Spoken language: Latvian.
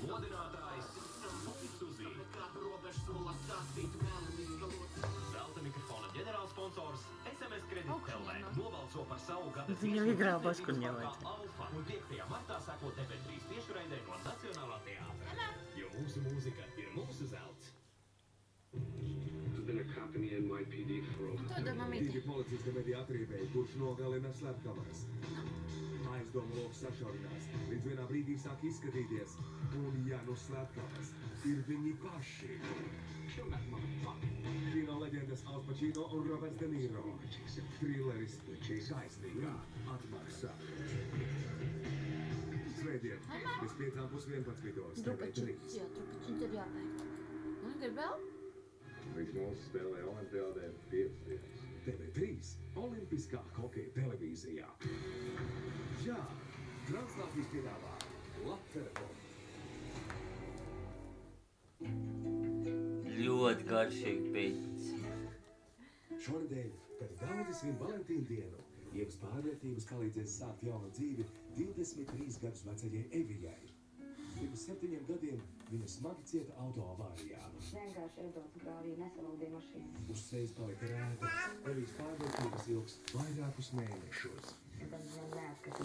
Modinātājs Suzi. Zelta mikrofona ģenerālsponsors SMS Kredit LV nobalso par savu gada Viņa играла баскетбол. Alfa un 5. martā seko TV3 tiešraidē no Nacionālā teātra. Jo mūsu mūzika ir mūsu zelts. I've been a cop in the NYPD for over 30 years. Divi policisti meti atriebēju, kurš nogalina slepkavas. Aizdomu loks sašaurinās, līdz vienā brīdī sāk izskatīties. Un ja nu slepkavas ir viņi paši. Kino leģendas Al Pacino un Roberts De Niro. Trilleris Taisnīgā atmaksā. Svētdien, bez 5:30 TV3. Jā, trupiņš ir jāpērk. Un grib vēl? Viņš mūsu spēlē olimpiādē 5 dienas. TV3 Olimpiskā hokeja televīzijā. Jā, Translāfijas piedāvā Lattelefonu. Ļoti garšīgi pēc. Šonedēļ, kad daudzi svin Valentīnu dienu, Ievas pārvērtības palīdzēs sākt jaunu dzīvi 23 gadus vecajai Evijai. Pirms 7 gadiem viņa smagi cieta autoavārijā. Vienkārši iebraucu grāvī, nesalūdīju mašīnu. Uz sejas palika rēta. Evijas pārvērtības ilgs vairākus mēnešus. Tad neatskatīt.